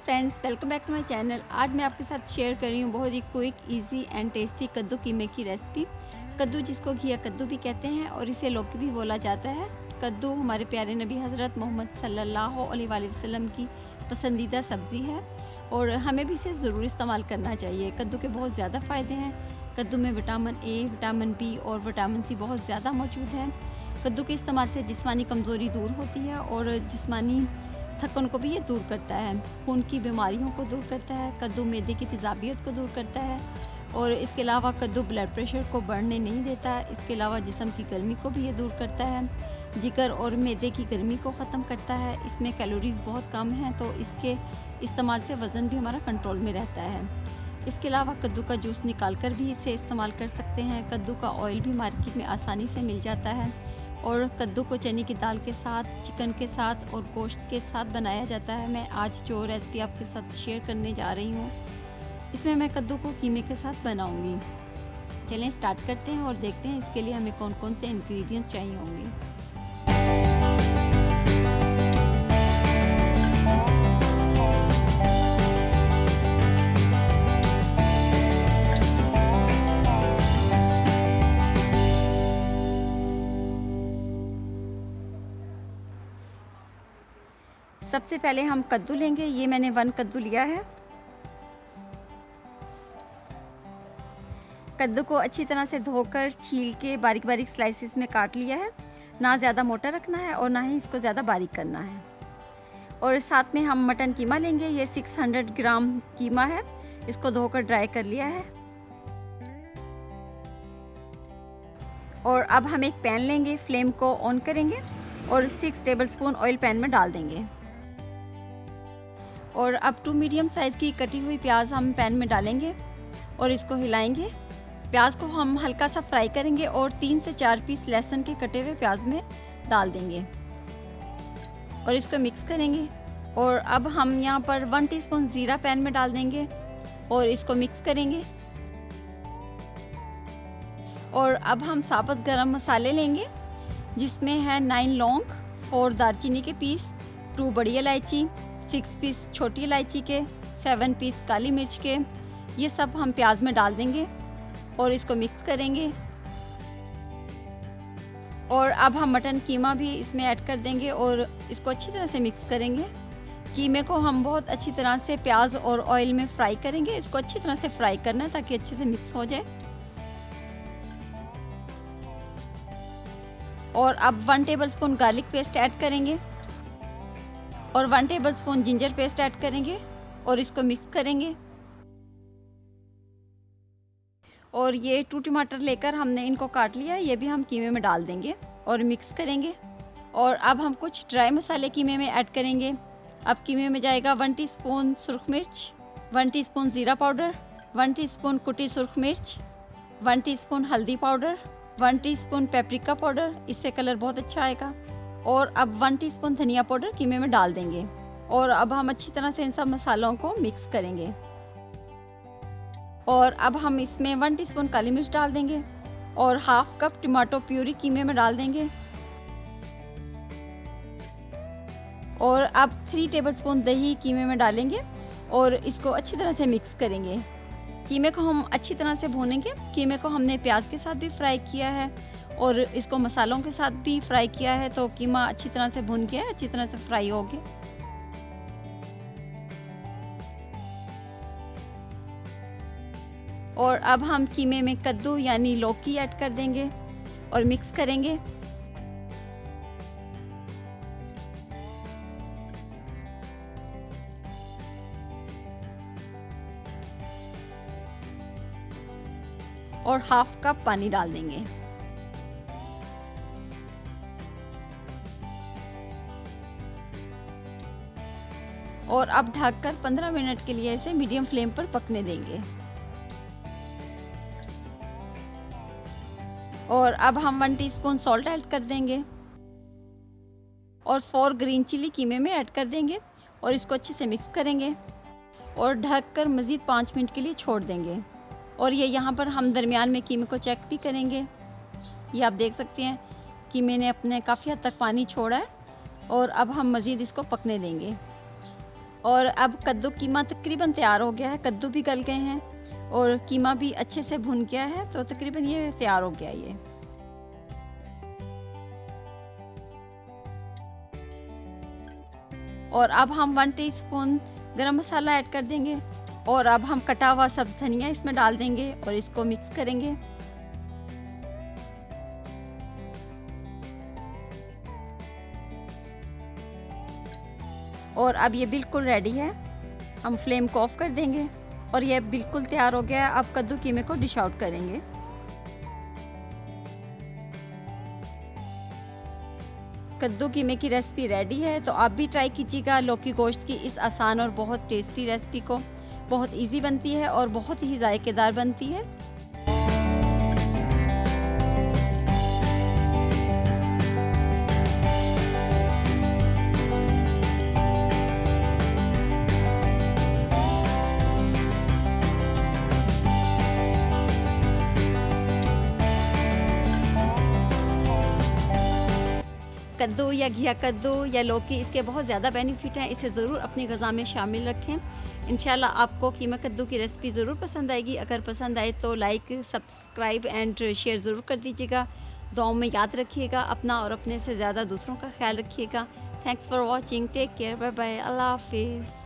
Friends, welcome back to my channel. आज मैं आपके साथ शेयर कर रही हूँ बहुत ही क्विक, इजी एंड टेस्टी कद्दू कीमे की रेसिपी। कद्दू जिसको घिया कद्दू भी कहते हैं और इसे लौकी भी बोला जाता है। कद्दू हमारे प्यारे नबी हज़रत मोहम्मद सल्लल्लाहु अलैहि वसल्लम की पसंदीदा सब्ज़ी है और हमें भी इसे ज़रूर इस्तेमाल करना चाहिए। कद्दू के बहुत ज़्यादा फ़ायदे हैं। कद्दू में विटामिन ए, विटामिन बी और विटामिन सी बहुत ज़्यादा मौजूद है। कद्दू के इस्तेमाल से जिस्मानी कमज़ोरी दूर होती है और जिस्मानी थकन को भी ये दूर करता है। खून की बीमारियों को दूर करता है। कद्दू मैदे की तेज़ाबियत को दूर करता है और इसके अलावा कद्दू ब्लड प्रेशर को बढ़ने नहीं देता है। इसके अलावा जिस्म की गर्मी को भी ये दूर करता है। जिगर और मैदे की गर्मी को ख़त्म करता है। इसमें कैलोरीज़ बहुत कम हैं तो इसके इस्तेमाल से वज़न भी हमारा कंट्रोल में रहता है। इसके अलावा कद्दू का जूस निकाल कर भी इसे इस्तेमाल कर सकते हैं। कद्दू का ऑयल भी मार्केट में आसानी से मिल जाता है और कद्दू को चने की दाल के साथ, चिकन के साथ और गोश्त के साथ बनाया जाता है। मैं आज जो रेसिपी आपके साथ शेयर करने जा रही हूँ इसमें मैं कद्दू को कीमे के साथ बनाऊँगी। चलें स्टार्ट करते हैं और देखते हैं इसके लिए हमें कौन कौन से इंग्रेडिएंट्स चाहिए होंगे। सबसे पहले हम कद्दू लेंगे। ये मैंने 1 कद्दू लिया है। कद्दू को अच्छी तरह से धोकर छील के बारीक बारीक स्लाइसेस में काट लिया है। ना ज़्यादा मोटा रखना है और ना ही इसको ज़्यादा बारीक करना है। और साथ में हम मटन कीमा लेंगे। ये 600 ग्राम कीमा है। इसको धोकर ड्राई कर लिया है। और अब हम एक पैन लेंगे, फ्लेम को ऑन करेंगे और 6 टेबलस्पून ऑयल पैन में डाल देंगे। और अब 2 मीडियम साइज़ की कटी हुई प्याज हम पैन में डालेंगे और इसको हिलाएंगे। प्याज को हम हल्का सा फ्राई करेंगे और 3 से 4 पीस लहसुन के कटे हुए प्याज में डाल देंगे और इसको मिक्स करेंगे। और अब हम यहाँ पर 1 टीस्पून ज़ीरा पैन में डाल देंगे और इसको मिक्स करेंगे। और अब हम साबुत गरम मसाले लेंगे जिसमें है 9 लौंग, 4 दालचीनी के पीस, 2 बड़ी इलायची, 6 पीस छोटी इलायची के, 7 पीस काली मिर्च के। ये सब हम प्याज में डाल देंगे और इसको मिक्स करेंगे। और अब हम मटन कीमा भी इसमें ऐड कर देंगे और इसको अच्छी तरह से मिक्स करेंगे। कीमे को हम बहुत अच्छी तरह से प्याज और ऑयल में फ्राई करेंगे। इसको अच्छी तरह से फ्राई करना है ताकि अच्छे से मिक्स हो जाए। और अब 1 टेबलस्पून गार्लिक पेस्ट ऐड करेंगे और 1 टेबलस्पून जिंजर पेस्ट ऐड करेंगे और इसको मिक्स करेंगे। और ये 2 टमाटर लेकर हमने इनको काट लिया, ये भी हम कीमे में डाल देंगे और मिक्स करेंगे। और अब हम कुछ ड्राई मसाले कीमे में ऐड करेंगे। अब कीमे में जाएगा 1 टीस्पून सुरख मिर्च, 1 टीस्पून ज़ीरा पाउडर, 1 टीस्पून कुटी सुरख मिर्च, 1 टीस्पून हल्दी पाउडर, 1 टीस्पून पेपरिका पाउडर, इससे कलर बहुत अच्छा आएगा। और अब 1 टीस्पून धनिया पाउडर कीमे में डाल देंगे और अब हम अच्छी तरह से इन सब मसालों को मिक्स करेंगे। और अब हम इसमें 1 टीस्पून काली मिर्च डाल देंगे और हाफ कप टमाटो प्यूरी कीमे में डाल देंगे। और अब 3 टेबलस्पून दही कीमे में डालेंगे और इसको अच्छी तरह से मिक्स करेंगे। कीमे को हम अच्छी तरह से भूनेंगे। कीमे को हमने प्याज के साथ भी फ्राई किया है और इसको मसालों के साथ भी फ्राई किया है तो कीमा अच्छी तरह से भुन गया है, अच्छी तरह से फ्राई हो गया। और अब हम कीमे में कद्दू यानी लौकी ऐड कर देंगे और मिक्स करेंगे। और हाफ कप पानी डाल देंगे। और अब ढककर 15 मिनट के लिए इसे मीडियम फ्लेम पर पकने देंगे। और अब हम 1 टीस्पून सॉल्ट ऐड कर देंगे और 4 ग्रीन चिली कीमे में ऐड कर देंगे और इसको अच्छे से मिक्स करेंगे और ढककर मज़ीद 5 मिनट के लिए छोड़ देंगे। और ये यहाँ पर हम दरमियान में कीमे को चेक भी करेंगे। ये आप देख सकते हैं कीमे ने अपने काफ़ी हद तक पानी छोड़ा है और अब हम मज़ीद इसको पकने देंगे। और अब कद्दू कीमा तकरीबन तैयार हो गया है, कद्दू भी गल गए हैं और कीमा भी अच्छे से भुन गया है, तो तकरीबन ये तैयार हो गया ये। और अब हम 1 टीस्पून गरम मसाला ऐड कर देंगे और अब हम कटा हुआ सब्ज़ धनिया इसमें डाल देंगे और इसको मिक्स करेंगे। और अब ये बिल्कुल रेडी है, हम फ्लेम को ऑफ कर देंगे और ये बिल्कुल तैयार हो गया है। अब कद्दू कीमे को डिश आउट करेंगे। कद्दू कीमे की रेसिपी रेडी है, तो आप भी ट्राई कीजिएगा लौकी गोश्त की इस आसान और बहुत टेस्टी रेसिपी को। बहुत इजी बनती है और बहुत ही जायकेदार बनती है। कद्दू या घिया कद्दू या लौकी, इसके बहुत ज़्यादा बेनिफिट हैं, इसे ज़रूर अपनी ग़िज़ा में शामिल रखें। इंशाल्लाह आपको कीमा कद्दू की रेसिपी ज़रूर पसंद आएगी। अगर पसंद आए तो लाइक, सब्सक्राइब एंड शेयर ज़रूर कर दीजिएगा। दुआओं में याद रखिएगा अपना और अपने से ज़्यादा दूसरों का ख्याल रखिएगा। Thanks for watching, take care, bye bye, अल्लाह हाफिज़।